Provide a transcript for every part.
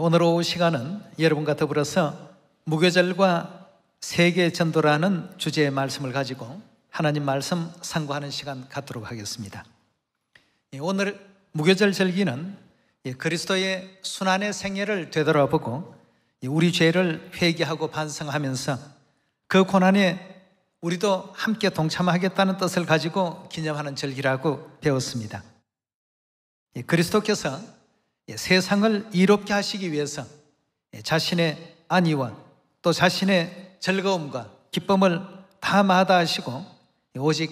오늘 오후 시간은 여러분과 더불어서 무교절과 세계 전도라는 주제의 말씀을 가지고 하나님 말씀 상고하는 시간 갖도록 하겠습니다. 오늘 무교절 절기는 그리스도의 순환의 생애를 되돌아보고 우리 죄를 회개하고 반성하면서 그 고난에 우리도 함께 동참하겠다는 뜻을 가지고 기념하는 절기라고 배웠습니다. 그리스도께서 세상을 이롭게 하시기 위해서 자신의 안위와 또 자신의 즐거움과 기쁨을 다 마다하시고 오직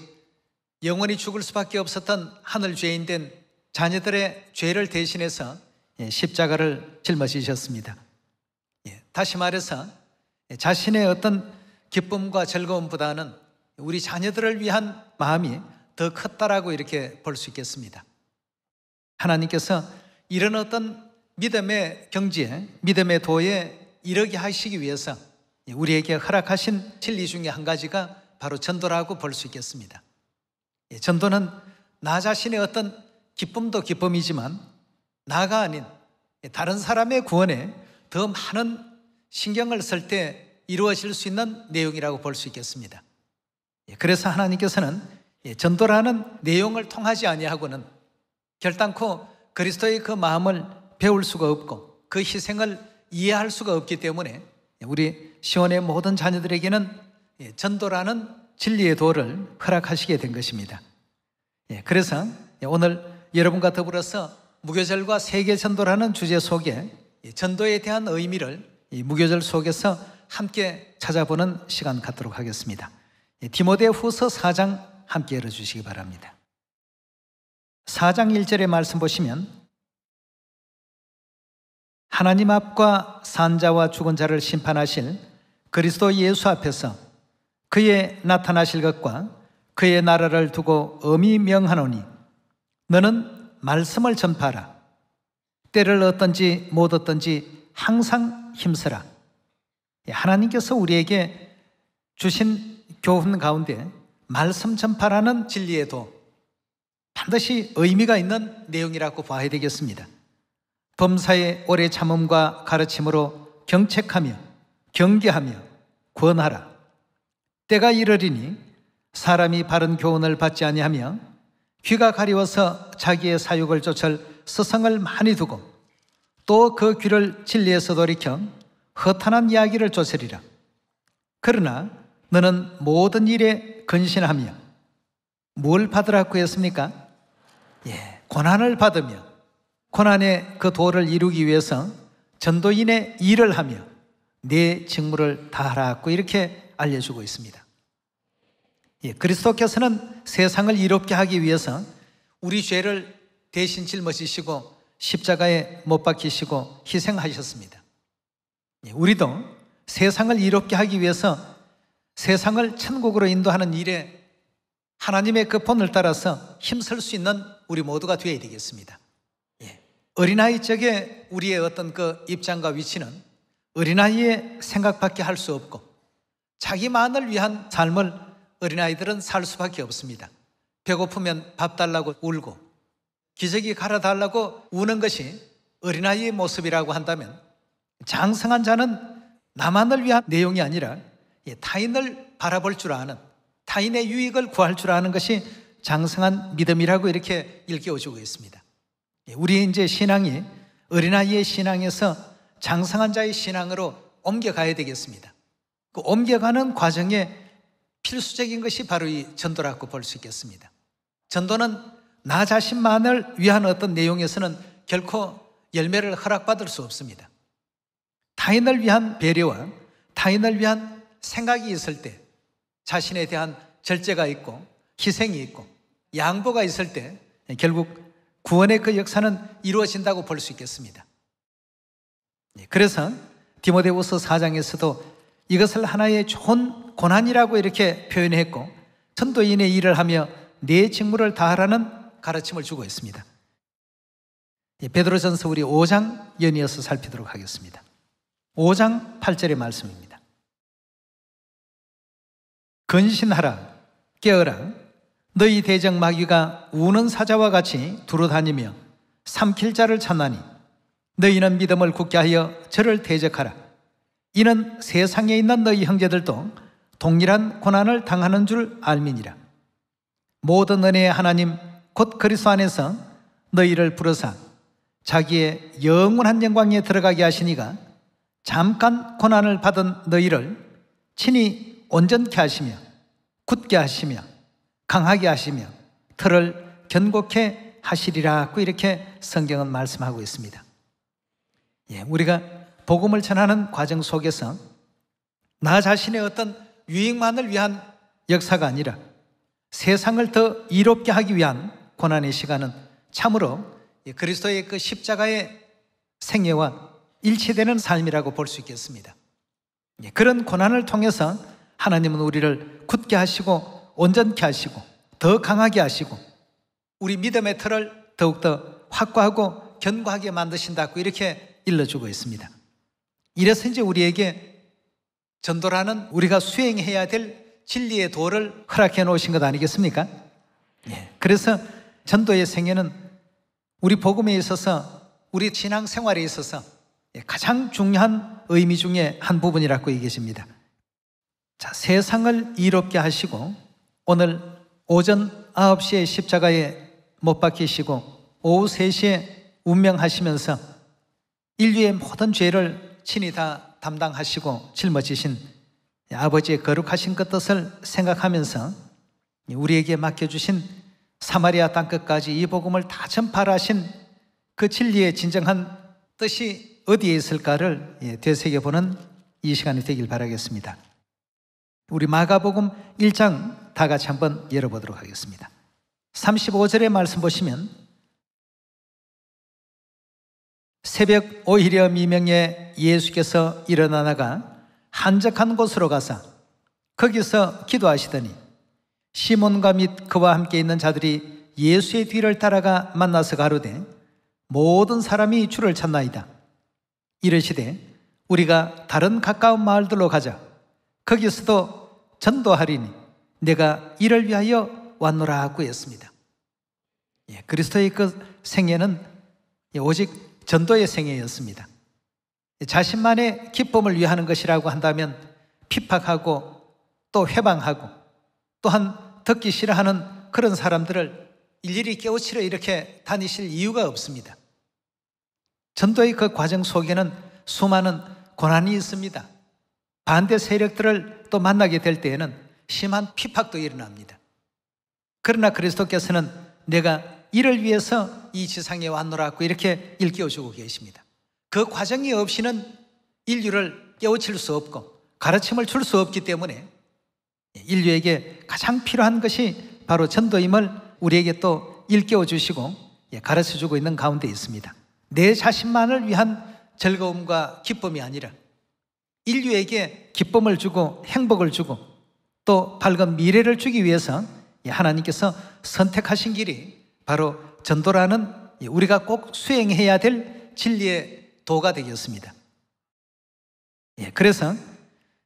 영원히 죽을 수밖에 없었던 하늘 죄인 된 자녀들의 죄를 대신해서 십자가를 짊어지셨습니다. 다시 말해서 자신의 어떤 기쁨과 즐거움보다는 우리 자녀들을 위한 마음이 더 컸다라고 이렇게 볼 수 있겠습니다. 하나님께서 이런 어떤 믿음의 경지에, 믿음의 도에 이르게 하시기 위해서 우리에게 허락하신 진리 중에 한 가지가 바로 전도라고 볼 수 있겠습니다. 전도는 나 자신의 어떤 기쁨도 기쁨이지만 나가 아닌 다른 사람의 구원에 더 많은 신경을 쓸 때 이루어질 수 있는 내용이라고 볼 수 있겠습니다. 그래서 하나님께서는 전도라는 내용을 통하지 아니하고는 결단코 그리스도의 그 마음을 배울 수가 없고 그 희생을 이해할 수가 없기 때문에 우리 시온의 모든 자녀들에게는 전도라는 진리의 도를 허락하시게 된 것입니다. 그래서 오늘 여러분과 더불어서 무교절과 세계 전도라는 주제 속에 전도에 대한 의미를 이 무교절 속에서 함께 찾아보는 시간 갖도록 하겠습니다. 디모데후서 4장 함께 열어주시기 바랍니다. 4장 1절의 말씀 보시면 하나님 앞과 산자와 죽은 자를 심판하실 그리스도 예수 앞에서 그의 나타나실 것과 그의 나라를 두고 엄히 명하노니 너는 말씀을 전파하라. 때를 얻든지 못 얻든지 항상 힘쓰라. 하나님께서 우리에게 주신 교훈 가운데 말씀 전파라는 진리의 도, 반드시 의미가 있는 내용이라고 봐야 되겠습니다. 범사의 오래 참음과 가르침으로 경책하며 경계하며 권하라. 때가 이르리니 사람이 바른 교훈을 받지 아니하며 귀가 가리워서 자기의 사욕을 쫓을 스성을 많이 두고 또 그 귀를 진리에서 돌이켜 허탄한 이야기를 쫓으리라. 그러나 너는 모든 일에 근신하며 뭘 받으라고 했습니까? 고난을 받으며 고난의 그 도를 이루기 위해서 전도인의 일을 하며 내 직무를 다하라고 이렇게 알려주고 있습니다. 그리스도께서는 세상을 이롭게 하기 위해서 우리 죄를 대신 짊어지시고 십자가에 못 박히시고 희생하셨습니다. 우리도 세상을 이롭게 하기 위해서 세상을 천국으로 인도하는 일에 하나님의 그 본을 따라서 힘쓸 수 있는 우리 모두가 되어야 되겠습니다. 어린아이 쪽에 우리의 어떤 그 입장과 위치는 어린아이의 생각밖에 할 수 없고 자기만을 위한 삶을 어린아이들은 살 수밖에 없습니다. 배고프면 밥 달라고 울고 기저귀 갈아달라고 우는 것이 어린아이의 모습이라고 한다면 장성한 자는 나만을 위한 내용이 아니라 타인을 바라볼 줄 아는, 타인의 유익을 구할 줄 아는 것이 장성한 믿음이라고 이렇게 일깨워주고 있습니다. 우리의 이제 신앙이 어린아이의 신앙에서 장성한 자의 신앙으로 옮겨가야 되겠습니다. 그 옮겨가는 과정에 필수적인 것이 바로 이 전도라고 볼 수 있겠습니다. 전도는 나 자신만을 위한 어떤 내용에서는 결코 열매를 허락받을 수 없습니다. 타인을 위한 배려와 타인을 위한 생각이 있을 때 자신에 대한 절제가 있고 희생이 있고 양보가 있을 때 결국 구원의 그 역사는 이루어진다고 볼 수 있겠습니다. 그래서 디모데후서 4장에서도 이것을 하나의 좋은 고난이라고 이렇게 표현했고 전도인의 일을 하며 내 직무를 다하라는 가르침을 주고 있습니다. 베드로전서 우리 5장 연이어서 살피도록 하겠습니다. 5장 8절의 말씀입니다. 근신하라, 깨어라. 너희 대적 마귀가 우는 사자와 같이 두루다니며 삼킬 자를 찾나니 너희는 믿음을 굳게 하여 저를 대적하라. 이는 세상에 있는 너희 형제들도 동일한 고난을 당하는 줄 알미니라. 모든 은혜의 하나님 곧 그리스도 안에서 너희를 부르사 자기의 영원한 영광에 들어가게 하시니가 잠깐 고난을 받은 너희를 친히 온전케 하시며 굳게 하시며 강하게 하시며 틀을 견고케 하시리라고 이렇게 성경은 말씀하고 있습니다. 우리가 복음을 전하는 과정 속에서 나 자신의 어떤 유익만을 위한 역사가 아니라 세상을 더 이롭게 하기 위한 고난의 시간은 참으로 그리스도의 그 십자가의 생애와 일치되는 삶이라고 볼 수 있겠습니다. 그런 고난을 통해서 하나님은 우리를 굳게 하시고 온전케 하시고 더 강하게 하시고 우리 믿음의 틀을 더욱더 확고하고 견고하게 만드신다고 이렇게 일러주고 있습니다. 이래서 이제 우리에게 전도라는 우리가 수행해야 될 진리의 도를 허락해 놓으신 것 아니겠습니까? 그래서 전도의 생애는 우리 복음에 있어서 우리 신앙 생활에 있어서 가장 중요한 의미 중에 한 부분이라고 얘기하십니다. 자, 세상을 이롭게 하시고 오늘 오전 9시에 십자가에 못 박히시고 오후 3시에 운명하시면서 인류의 모든 죄를 친히 다 담당하시고 짊어지신 아버지의 거룩하신 그 뜻을 생각하면서 우리에게 맡겨주신 사마리아 땅끝까지 이 복음을 다 전파하신 그 진리의 진정한 뜻이 어디에 있을까를 되새겨보는 이 시간이 되길 바라겠습니다. 우리 마가복음 1장 다 같이 한번 열어보도록 하겠습니다. 35절의 말씀 보시면 새벽 오히려 미명에 예수께서 일어나 나가 한적한 곳으로 가사 거기서 기도하시더니 시몬과 및 그와 함께 있는 자들이 예수의 뒤를 따라가 만나서 가로되 모든 사람이 주를 찾나이다. 이르시되 우리가 다른 가까운 마을들로 가자. 거기서도 전도하리니 내가 이를 위하여 왔노라고 했습니다. 그리스도의 그 생애는 오직 전도의 생애였습니다. 자신만의 기쁨을 위하는 것이라고 한다면 핍박하고 또 회방하고 또한 듣기 싫어하는 그런 사람들을 일일이 깨우치러 이렇게 다니실 이유가 없습니다. 전도의 그 과정 속에는 수많은 고난이 있습니다. 반대 세력들을 또 만나게 될 때에는 심한 핍박도 일어납니다. 그러나 그리스도께서는 내가 이를 위해서 이 지상에 왔노라고 이렇게 일깨워주고 계십니다. 그 과정이 없이는 인류를 깨우칠 수 없고 가르침을 줄 수 없기 때문에 인류에게 가장 필요한 것이 바로 전도임을 우리에게 또 일깨워 주시고 가르쳐 주고 있는 가운데 있습니다. 내 자신만을 위한 즐거움과 기쁨이 아니라 인류에게 기쁨을 주고 행복을 주고 또 밝은 미래를 주기 위해서 하나님께서 선택하신 길이 바로 전도라는 우리가 꼭 수행해야 될 진리의 도가 되겠습니다. 그래서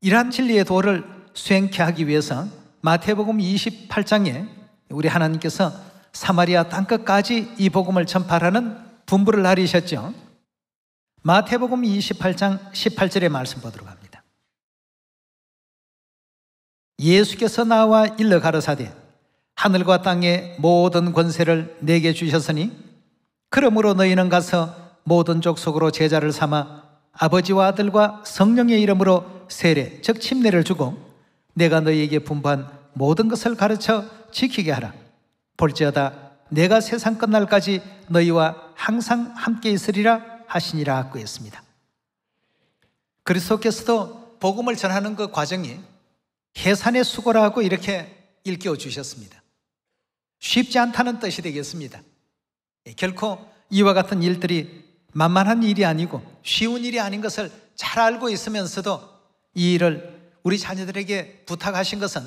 이러한 진리의 도를 수행케 하기 위해서 마태복음 28장에 우리 하나님께서 사마리아 땅끝까지 이 복음을 전파하는 분부를 내리셨죠. 마태복음 28장 18절의 말씀 보도록 합니다. 예수께서 나와 일러 가라사대 하늘과 땅의 모든 권세를 내게 주셨으니 그러므로 너희는 가서 모든 족속으로 제자를 삼아 아버지와 아들과 성령의 이름으로 세례 즉 침례를 주고 내가 너희에게 분부한 모든 것을 가르쳐 지키게 하라. 볼지어다 내가 세상 끝날까지 너희와 항상 함께 있으리라 하시니라고 했습니다. 그리스도께서도 복음을 전하는 그 과정이 해산의 수고라고 이렇게 일깨워 주셨습니다. 쉽지 않다는 뜻이 되겠습니다. 결코 이와 같은 일들이 만만한 일이 아니고 쉬운 일이 아닌 것을 잘 알고 있으면서도 이 일을 우리 자녀들에게 부탁하신 것은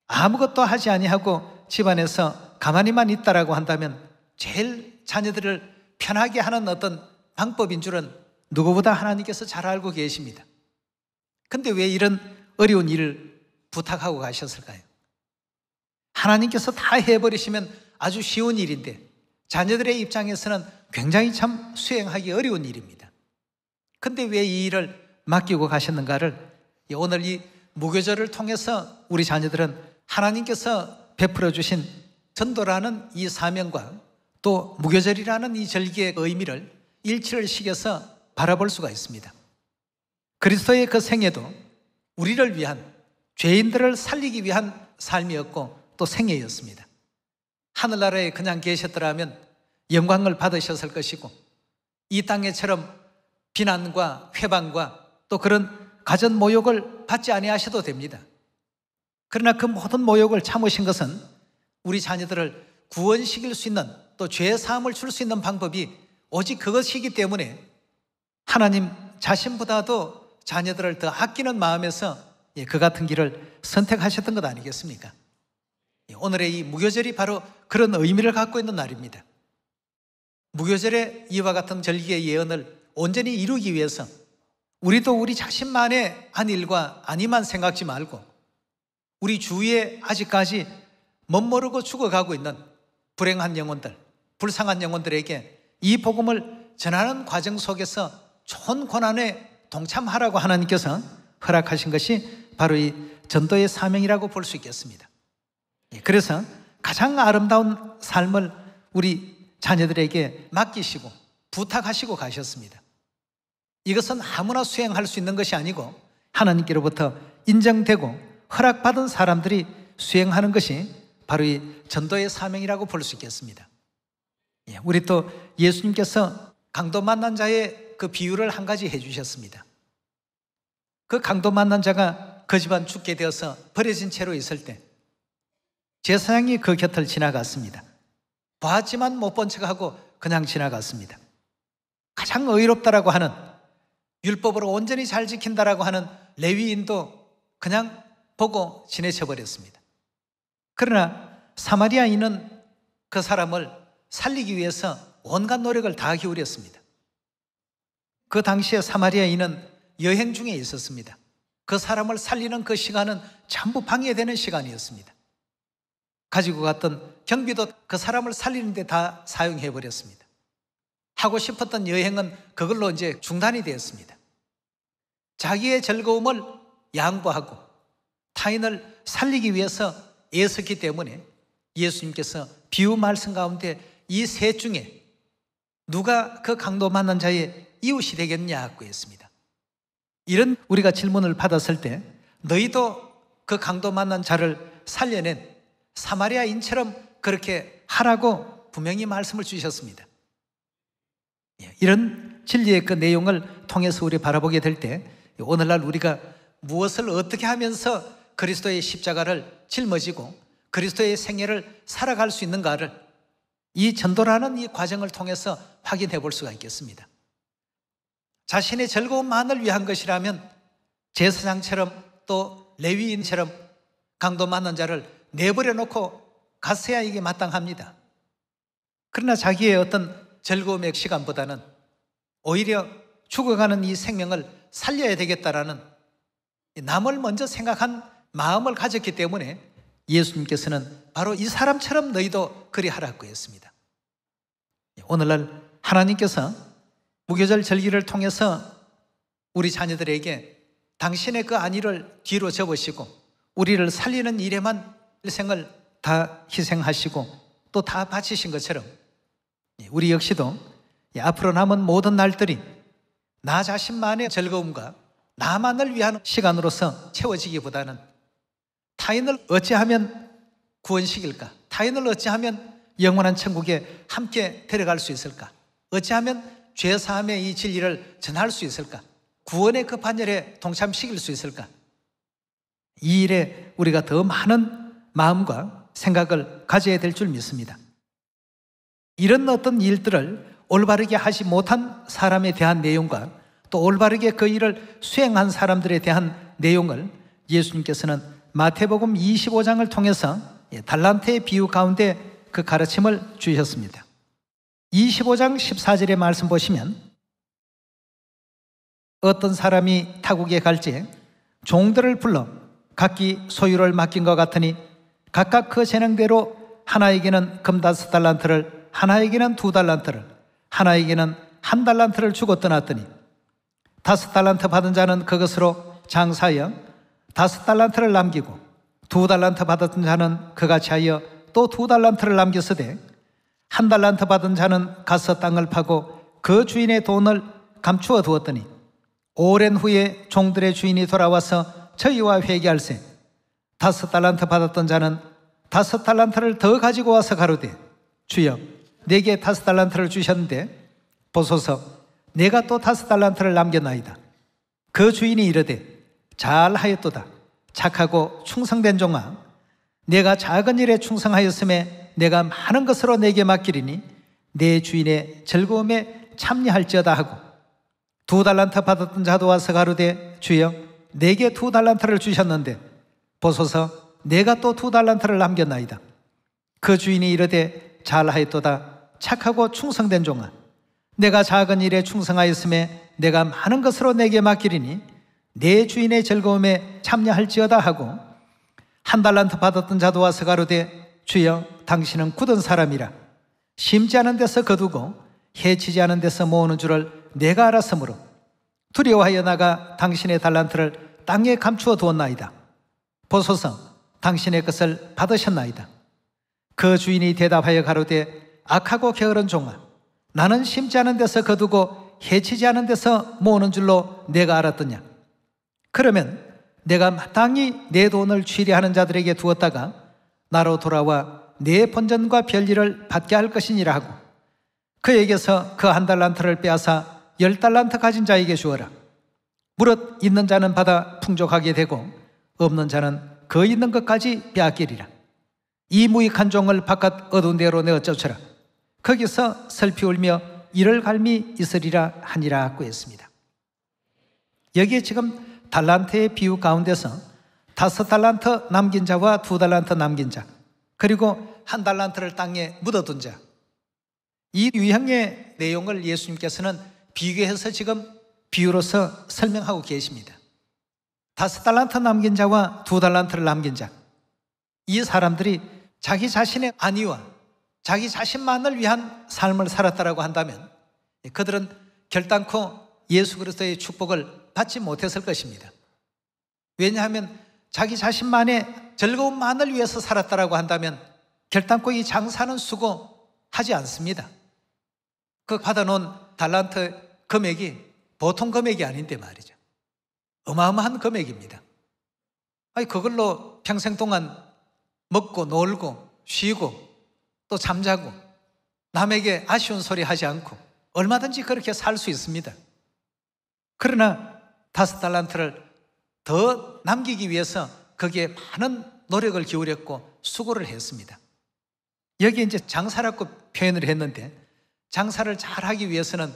아무것도 하지 아니하고 집안에서 가만히만 있다라고 한다면 제일 자녀들을 편하게 하는 어떤 방법인 줄은 누구보다 하나님께서 잘 알고 계십니다. 근데 왜 이런 어려운 일을 부탁하고 가셨을까요? 하나님께서 다 해버리시면 아주 쉬운 일인데 자녀들의 입장에서는 굉장히 참 수행하기 어려운 일입니다. 근데 왜 이 일을 맡기고 가셨는가를 오늘 이 무교절을 통해서 우리 자녀들은 하나님께서 베풀어 주신 전도라는 이 사명과 또 무교절이라는 이 절기의 의미를 일치를 시켜서 바라볼 수가 있습니다. 그리스도의 그 생애도 우리를 위한, 죄인들을 살리기 위한 삶이었고 또 생애였습니다. 하늘나라에 그냥 계셨더라면 영광을 받으셨을 것이고 이 땅에처럼 비난과 회방과 또 그런 가전 모욕을 받지 아니하셔도 됩니다. 그러나 그 모든 모욕을 참으신 것은 우리 자녀들을 구원시킬 수 있는, 또 죄 사함을 줄 수 있는 방법이 오직 그것이기 때문에 하나님 자신보다도 자녀들을 더 아끼는 마음에서 그 같은 길을 선택하셨던 것 아니겠습니까? 오늘의 이 무교절이 바로 그런 의미를 갖고 있는 날입니다. 무교절의 이와 같은 절기의 예언을 온전히 이루기 위해서 우리도 우리 자신만의 한 일과 아니만 생각지 말고 우리 주위에 아직까지 멋모르고 죽어가고 있는 불행한 영혼들, 불쌍한 영혼들에게 이 복음을 전하는 과정 속에서 좋은 고난에 동참하라고 하나님께서 허락하신 것이 바로 이 전도의 사명이라고 볼 수 있겠습니다. 그래서 가장 아름다운 삶을 우리 자녀들에게 맡기시고 부탁하시고 가셨습니다. 이것은 아무나 수행할 수 있는 것이 아니고 하나님께로부터 인정되고 허락받은 사람들이 수행하는 것이 바로 이 전도의 사명이라고 볼 수 있겠습니다. 우리 또 예수님께서 강도 만난 자의 그 비유를 한 가지 해주셨습니다. 그 강도 만난 자가 그 집안 죽게 되어서 버려진 채로 있을 때 제사장이 그 곁을 지나갔습니다. 봤지만 못 본 척하고 그냥 지나갔습니다. 가장 의롭다라고 하는, 율법으로 온전히 잘 지킨다라고 하는 레위인도 그냥 보고 지내쳐 버렸습니다. 그러나 사마리아인은 그 사람을 살리기 위해서 온갖 노력을 다 기울였습니다. 그 당시에 사마리아인은 여행 중에 있었습니다. 그 사람을 살리는 그 시간은 전부 방해되는 시간이었습니다. 가지고 갔던 경비도 그 사람을 살리는 데 다 사용해 버렸습니다. 하고 싶었던 여행은 그걸로 이제 중단이 되었습니다. 자기의 즐거움을 양보하고 타인을 살리기 위해서 애썼기 때문에 예수님께서 비유 말씀 가운데 이 셋 중에 누가 그 강도 만난 자의 이웃이 되겠냐고 했습니다. 이런 우리가 질문을 받았을 때 너희도 그 강도 만난 자를 살려낸 사마리아인처럼 그렇게 하라고 분명히 말씀을 주셨습니다. 이런 진리의 그 내용을 통해서 우리 바라보게 될 때 오늘날 우리가 무엇을 어떻게 하면서 그리스도의 십자가를 짊어지고 그리스도의 생애를 살아갈 수 있는가를 이 전도라는 이 과정을 통해서 확인해 볼 수가 있겠습니다. 자신의 즐거움만을 위한 것이라면 제사장처럼 또 레위인처럼 강도 만난 자를 내버려 놓고 갔어야 이게 마땅합니다. 그러나 자기의 어떤 즐거움의 시간보다는 오히려 죽어가는 이 생명을 살려야 되겠다라는 남을 먼저 생각한 마음을 가졌기 때문에 예수님께서는 바로 이 사람처럼 너희도 그리하라고 했습니다. 오늘날 하나님께서 무교절 절기를 통해서 우리 자녀들에게 당신의 그 안위를 뒤로 접으시고 우리를 살리는 일에만 일생을 다 희생하시고 또 다 바치신 것처럼 우리 역시도 앞으로 남은 모든 날들이 나 자신만의 즐거움과 나만을 위한 시간으로서 채워지기보다는 타인을 어찌하면 구원시킬까? 타인을 어찌하면 영원한 천국에 함께 데려갈 수 있을까? 어찌하면 죄사함의 이 진리를 전할 수 있을까? 구원의 그 반열에 동참시킬 수 있을까? 이 일에 우리가 더 많은 마음과 생각을 가져야 될 줄 믿습니다. 이런 어떤 일들을 올바르게 하지 못한 사람에 대한 내용과 또 올바르게 그 일을 수행한 사람들에 대한 내용을 예수님께서는 마태복음 25장을 통해서 달란트의 비유 가운데 그 가르침을 주셨습니다. 25장 14절의 말씀 보시면 어떤 사람이 타국에 갈지 종들을 불러 각기 소유를 맡긴 것 같으니 각각 그 재능대로 하나에게는 금 5달란트를 하나에게는 2달란트를 하나에게는 1달란트를 주고 떠났더니 5달란트 받은 자는 그것으로 장사하여 5달란트를 남기고 2달란트 받은 자는 그같이 하여 또 2달란트를 남겼으되 1달란트 받은 자는 가서 땅을 파고 그 주인의 돈을 감추어 두었더니 오랜 후에 종들의 주인이 돌아와서 저희와 회개할세 5달란트 받았던 자는 5달란트를 더 가지고 와서 가로되 주여 내게 5달란트를 주셨는데 보소서 내가 또 5달란트를 남겼나이다. 그 주인이 이르되 잘하였도다. 착하고 충성된 종아, 내가 작은 일에 충성하였음에 내가 많은 것으로 내게 맡기리니 내 주인의 즐거움에 참여할지어다 하고 2달란트 받았던 자도 와서 가로되 주여 내게 2달란트를 주셨는데 보소서 내가 또 2달란트를 남겼나이다. 그 주인이 이르되 잘하였도다. 착하고 충성된 종아, 내가 작은 일에 충성하였음에 내가 많은 것으로 내게 맡기리니 내 주인의 즐거움에 참여할지어다 하고 1달란트 받았던 자도 와서 가로되 주여 당신은 굳은 사람이라 심지 않은 데서 거두고 해치지 않은 데서 모으는 줄을 내가 알았으므로 두려워하여 나가 당신의 달란트를 땅에 감추어 두었나이다. 보소서 당신의 것을 받으셨나이다. 그 주인이 대답하여 가로되 악하고 게으른 종아, 나는 심지 않은 데서 거두고 해치지 않은 데서 모으는 줄로 내가 알았더냐. 그러면 내가 마땅히 내 돈을 취리하는 자들에게 두었다가 나로 돌아와 내 본전과 별일을 받게 할 것이니라 하고 그에게서 그 1달란트를 빼앗아 10달란트 가진 자에게 주어라. 무릇 있는 자는 받아 풍족하게 되고 없는 자는 그 있는 것까지 빼앗기리라. 이 무익한 종을 바깥 어두운 데로 내어 쫓으라. 거기서 슬피 울며 이를 갈미 있으리라 하니라 하고 했습니다. 여기에 지금 달란트의 비유 가운데서 5달란트 남긴 자와 2달란트 남긴 자, 그리고 1달란트를 땅에 묻어둔 자, 이 유형의 내용을 예수님께서는 비교해서 지금 비유로서 설명하고 계십니다. 5달란트 남긴 자와 2달란트를 남긴 자, 이 사람들이 자기 자신의 안위와 자기 자신만을 위한 삶을 살았다라고 한다면 그들은 결단코 예수 그리스도의 축복을 받지 못했을 것입니다. 왜냐하면 자기 자신만의 즐거움만을 위해서 살았다라고 한다면 결단코 이 장사는 수고하지 않습니다. 그 받아놓은 달란트 금액이 보통 금액이 아닌데 말이죠. 어마어마한 금액입니다. 아니 그걸로 평생 동안 먹고 놀고 쉬고 또 잠자고 남에게 아쉬운 소리 하지 않고 얼마든지 그렇게 살 수 있습니다. 그러나 5달란트를 더 남기기 위해서 거기에 많은 노력을 기울였고 수고를 했습니다. 여기 이제 장사라고 표현을 했는데 장사를 잘하기 위해서는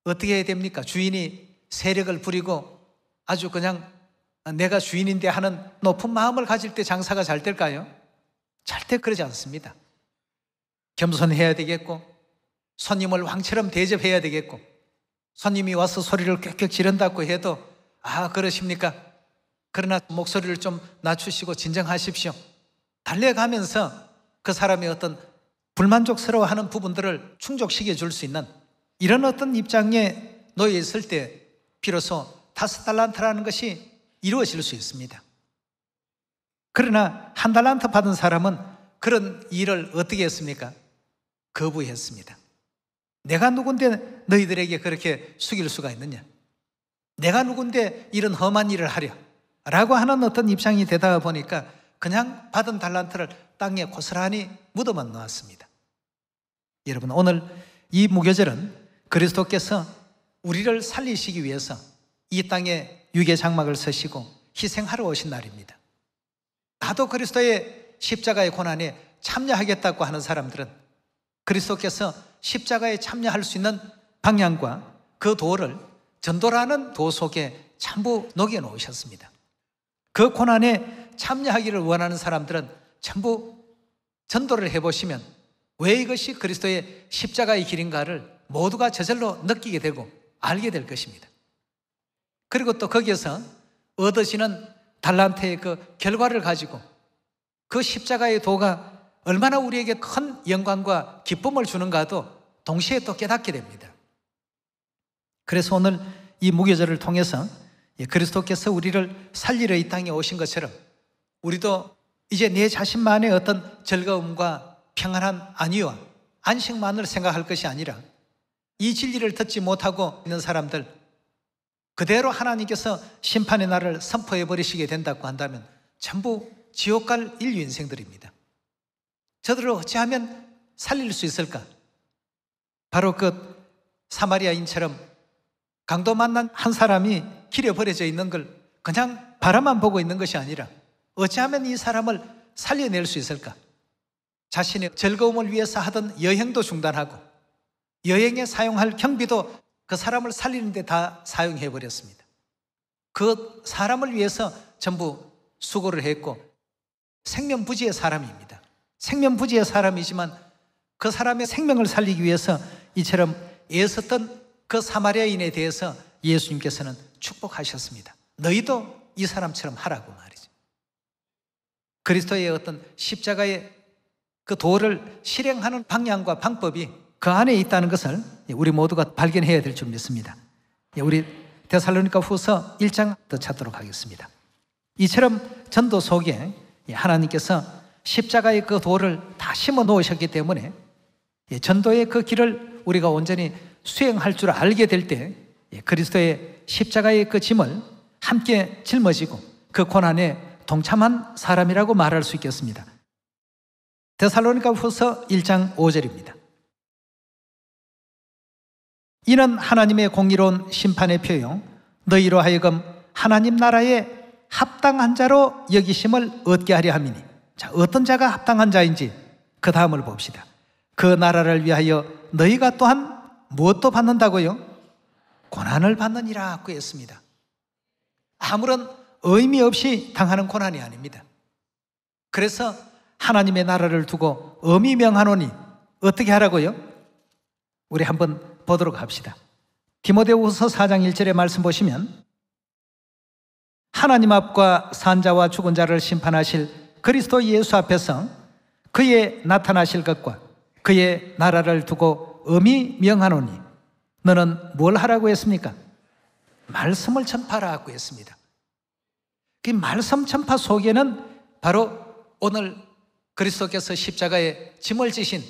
어떻게 해야 됩니까? 주인이 세력을 부리고 아주 그냥 내가 주인인데 하는 높은 마음을 가질 때 장사가 잘 될까요? 절대 그러지 않습니다. 겸손해야 되겠고 손님을 왕처럼 대접해야 되겠고 손님이 와서 소리를 꽥꽥 지른다고 해도 아 그러십니까? 그러나 목소리를 좀 낮추시고 진정하십시오. 달래가면서 그 사람의 어떤 불만족스러워하는 부분들을 충족시켜 줄 수 있는 이런 어떤 입장에 놓여 있을 때 비로소 5달란트라는 것이 이루어질 수 있습니다. 그러나 1달란트 받은 사람은 그런 일을 어떻게 했습니까? 거부했습니다. 내가 누군데 너희들에게 그렇게 숙일 수가 있느냐? 내가 누군데 이런 험한 일을 하려? 라고 하는 어떤 입장이 되다 보니까 그냥 받은 달란트를 땅에 고스란히 묻어만 놓았습니다. 여러분 오늘 이 무교절은 그리스도께서 우리를 살리시기 위해서 이 땅에 육의 장막을 서시고 희생하러 오신 날입니다. 나도 그리스도의 십자가의 고난에 참여하겠다고 하는 사람들은 그리스도께서 십자가에 참여할 수 있는 방향과 그 도를 전도라는 도 속에 전부 녹여 놓으셨습니다. 그 고난에 참여하기를 원하는 사람들은 전부 전도를 해보시면 왜 이것이 그리스도의 십자가의 길인가를 모두가 저절로 느끼게 되고 알게 될 것입니다. 그리고 또 거기에서 얻으시는 달란트의 그 결과를 가지고 그 십자가의 도가 얼마나 우리에게 큰 영광과 기쁨을 주는가도 동시에 또 깨닫게 됩니다. 그래서 오늘 이 무교절을 통해서 그리스도께서 우리를 살리러 이 땅에 오신 것처럼 우리도 이제 내 자신만의 어떤 즐거움과 평안한 안위와 안식만을 생각할 것이 아니라 이 진리를 듣지 못하고 있는 사람들, 그대로 하나님께서 심판의 날을 선포해 버리시게 된다고 한다면 전부 지옥 갈 인류 인생들입니다. 저들을 어찌하면 살릴 수 있을까? 바로 그 사마리아인처럼 강도 만난 한 사람이 길에 버려져 있는 걸 그냥 바라만 보고 있는 것이 아니라 어찌하면 이 사람을 살려낼 수 있을까? 자신의 즐거움을 위해서 하던 여행도 중단하고 여행에 사용할 경비도 그 사람을 살리는 데 다 사용해 버렸습니다. 그 사람을 위해서 전부 수고를 했고 생명부지의 사람입니다. 생명부지의 사람이지만 그 사람의 생명을 살리기 위해서 이처럼 애썼던 그 사마리아인에 대해서 예수님께서는 축복하셨습니다. 너희도 이 사람처럼 하라고 말이죠. 그리스도의 어떤 십자가의 그 도를 실행하는 방향과 방법이 그 안에 있다는 것을 우리 모두가 발견해야 될 줄 믿습니다. 우리 데살로니가 후서 1장 더 찾도록 하겠습니다. 이처럼 전도 속에 하나님께서 십자가의 그 도를 다 심어 놓으셨기 때문에 전도의 그 길을 우리가 온전히 수행할 줄 알게 될 때 그리스도의 십자가의 그 짐을 함께 짊어지고 그 고난에 동참한 사람이라고 말할 수 있겠습니다. 데살로니가 후서 1장 5절입니다. 이는 하나님의 공의로운 심판의 표요 너희로 하여금 하나님 나라에 합당한 자로 여기심을 얻게 하려 함이니. 자, 어떤 자가 합당한 자인지 그 다음을 봅시다. 그 나라를 위하여 너희가 또한 무엇도 받는다고요? 고난을 받느니라고 했습니다. 아무런 의미 없이 당하는 고난이 아닙니다. 그래서 하나님의 나라를 두고 엄히 명하노니 어떻게 하라고요? 우리 한번 보도록 합시다. 디모데후서 4장 1절의 말씀 보시면 하나님 앞과 산자와 죽은 자를 심판하실 그리스도 예수 앞에서 그의 나타나실 것과 그의 나라를 두고 엄히 명하노니 너는 뭘 하라고 했습니까? 말씀을 전파하라고 했습니다. 그 말씀 전파 속에는 바로 오늘 그리스도께서 십자가에 짐을 지신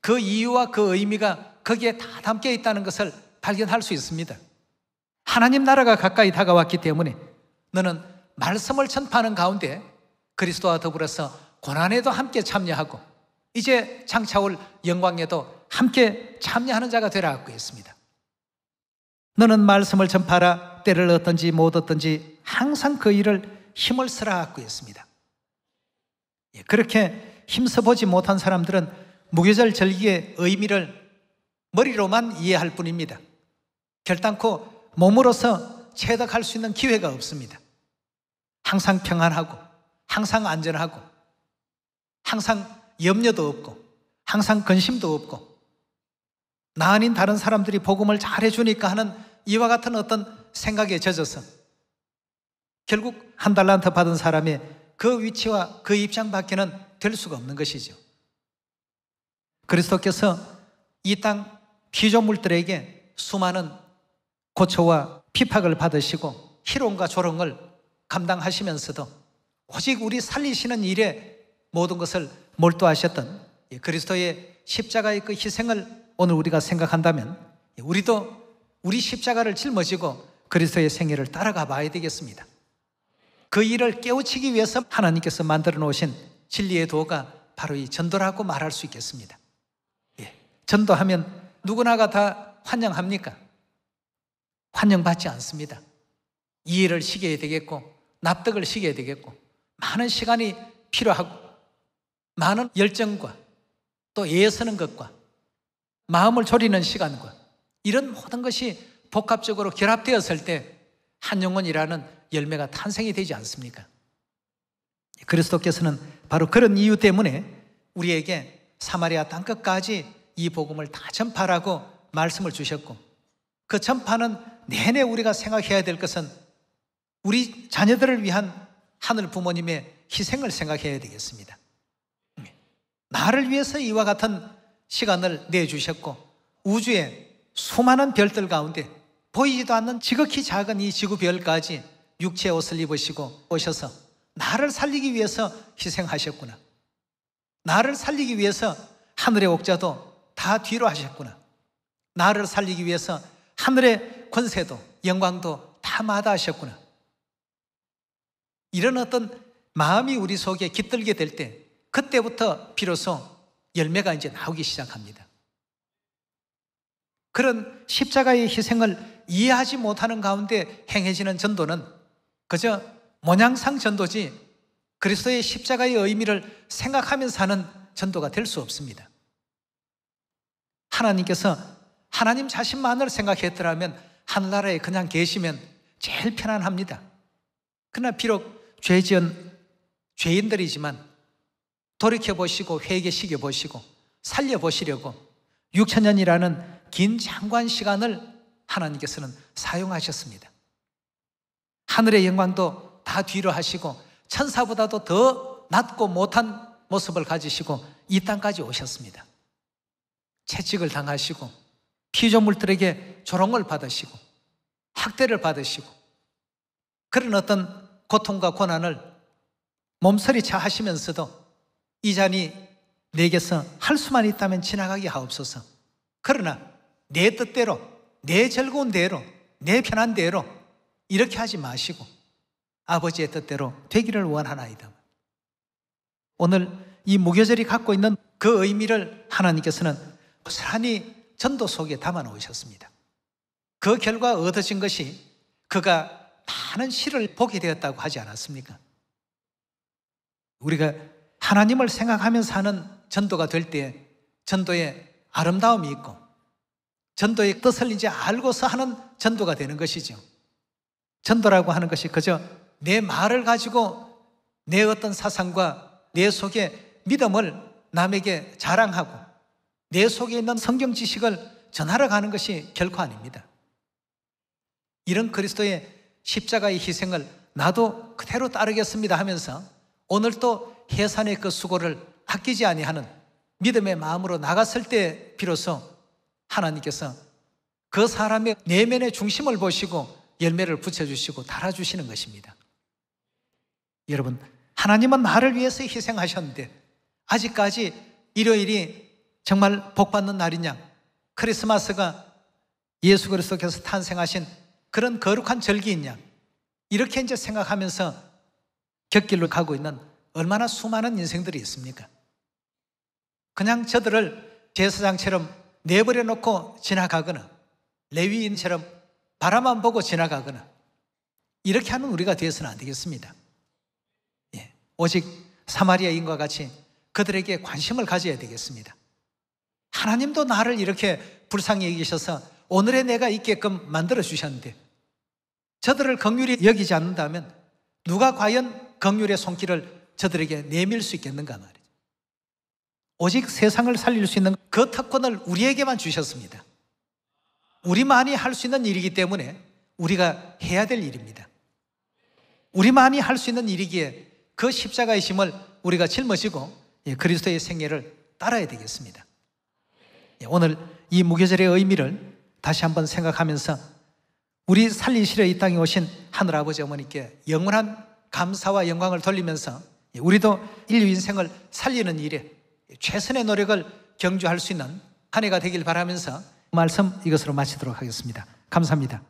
그 이유와 그 의미가 거기에 다 담겨 있다는 것을 발견할 수 있습니다. 하나님 나라가 가까이 다가왔기 때문에 너는 말씀을 전파하는 가운데 그리스도와 더불어서 고난에도 함께 참여하고 이제 장차올 영광에도 함께 참여하는 자가 되라고 했습니다. 너는 말씀을 전파하라. 때를 얻든지 못 얻든지 항상 그 일을 힘을 쓰라고 했습니다. 그렇게 힘써보지 못한 사람들은 무교절 절기의 의미를 머리로만 이해할 뿐입니다. 결단코 몸으로서 체득할 수 있는 기회가 없습니다. 항상 평안하고 항상 안전하고 항상 염려도 없고 항상 근심도 없고 나 아닌 다른 사람들이 복음을 잘해주니까 하는 이와 같은 어떤 생각에 젖어서 결국 한 달란트 받은 사람의 그 위치와 그 입장밖에는 될 수가 없는 것이죠. 그리스도께서 이 땅 피조물들에게 수많은 고초와 핍박을 받으시고 희롱과 조롱을 감당하시면서도 오직 우리 살리시는 일에 모든 것을 몰두하셨던 그리스도의 십자가의 그 희생을 오늘 우리가 생각한다면 우리도 우리 십자가를 짊어지고 그리스도의 생애를 따라가 봐야 되겠습니다. 그 일을 깨우치기 위해서 하나님께서 만들어 놓으신 진리의 도가 바로 이 전도라고 말할 수 있겠습니다. 전도하면 누구나가 다 환영합니까? 환영받지 않습니다. 이해를 시켜야 되겠고 납득을 시켜야 되겠고 많은 시간이 필요하고 많은 열정과 또 애쓰는 것과 마음을 졸이는 시간과 이런 모든 것이 복합적으로 결합되었을 때 한 영혼이라는 열매가 탄생이 되지 않습니까? 그리스도께서는 바로 그런 이유 때문에 우리에게 사마리아 땅끝까지 이 복음을 다 전파하라고 말씀을 주셨고 그 전파는 내내 우리가 생각해야 될 것은 우리 자녀들을 위한 하늘 부모님의 희생을 생각해야 되겠습니다. 나를 위해서 이와 같은 시간을 내주셨고 우주의 수많은 별들 가운데 보이지도 않는 지극히 작은 이 지구별까지 육체의 옷을 입으시고 오셔서 나를 살리기 위해서 희생하셨구나. 나를 살리기 위해서 하늘의 옥자도 다 뒤로 하셨구나. 나를 살리기 위해서 하늘의 권세도 영광도 다 마다하셨구나. 이런 어떤 마음이 우리 속에 깃들게 될 때 그때부터 비로소 열매가 이제 나오기 시작합니다. 그런 십자가의 희생을 이해하지 못하는 가운데 행해지는 전도는 그저 모양상 전도지 그리스도의 십자가의 의미를 생각하면서 하는 전도가 될 수 없습니다. 하나님께서 하나님 자신만을 생각했더라면 하늘나라에 그냥 계시면 제일 편안합니다. 그러나 비록 죄 지은 죄인들이지만 돌이켜보시고 회개시켜보시고 살려보시려고 6,000년이라는 긴 장관 시간을 하나님께서는 사용하셨습니다. 하늘의 영광도 다 뒤로 하시고 천사보다도 더 낮고 못한 모습을 가지시고 이 땅까지 오셨습니다. 채찍을 당하시고 피조물들에게 조롱을 받으시고 학대를 받으시고 그런 어떤 고통과 고난을 몸서리쳐 하시면서도 이 잔이 내게서 할 수만 있다면 지나가게 하옵소서. 그러나 내 뜻대로, 내 즐거운 대로, 내 편한 대로 이렇게 하지 마시고 아버지의 뜻대로 되기를 원하나이다. 오늘 이 무교절이 갖고 있는 그 의미를 하나님께서는 고스란히 전도 속에 담아 놓으셨습니다. 그 결과 얻어진 것이 그가 많은 시를 보게 되었다고 하지 않았습니까? 우리가 하나님을 생각하면서 하는 전도가 될 때 전도에 아름다움이 있고 전도의 뜻을 이제 알고서 하는 전도가 되는 것이죠. 전도라고 하는 것이 그저 내 말을 가지고 내 어떤 사상과 내 속에 믿음을 남에게 자랑하고 내 속에 있는 성경 지식을 전하러 가는 것이 결코 아닙니다. 이런 그리스도의 십자가의 희생을 나도 그대로 따르겠습니다 하면서 오늘 또 해산의 그 수고를 아끼지 아니하는 믿음의 마음으로 나갔을 때 비로소 하나님께서 그 사람의 내면의 중심을 보시고 열매를 붙여주시고 달아주시는 것입니다. 여러분, 하나님은 나를 위해서 희생하셨는데 아직까지 일요일이 정말 복받는 날이냐, 크리스마스가 예수 그리스도께서 탄생하신 그런 거룩한 절기이냐, 이렇게 이제 생각하면서 곁길로 가고 있는 얼마나 수많은 인생들이 있습니까? 그냥 저들을 제사장처럼 내버려 놓고 지나가거나 레위인처럼 바라만 보고 지나가거나 이렇게 하는 우리가 되어서는 안 되겠습니다. 오직 사마리아인과 같이 그들에게 관심을 가져야 되겠습니다. 하나님도 나를 이렇게 불쌍히 여기셔서 오늘의 내가 있게끔 만들어 주셨는데 저들을 긍휼히 여기지 않는다면 누가 과연 긍휼의 손길을 저들에게 내밀 수 있겠는가 말이죠. 오직 세상을 살릴 수 있는 그 특권을 우리에게만 주셨습니다. 우리만이 할 수 있는 일이기 때문에 우리가 해야 될 일입니다. 우리만이 할 수 있는 일이기에 그 십자가의 짐을 우리가 짊어지고 그리스도의 생애를 따라야 되겠습니다. 오늘 이 무교절의 의미를 다시 한번 생각하면서 우리 살리시려 이 땅에 오신 하늘아버지 어머니께 영원한 감사와 영광을 돌리면서 우리도 인류 인생을 살리는 일에 최선의 노력을 경주할 수 있는 한 해가 되길 바라면서 말씀 이것으로 마치도록 하겠습니다. 감사합니다.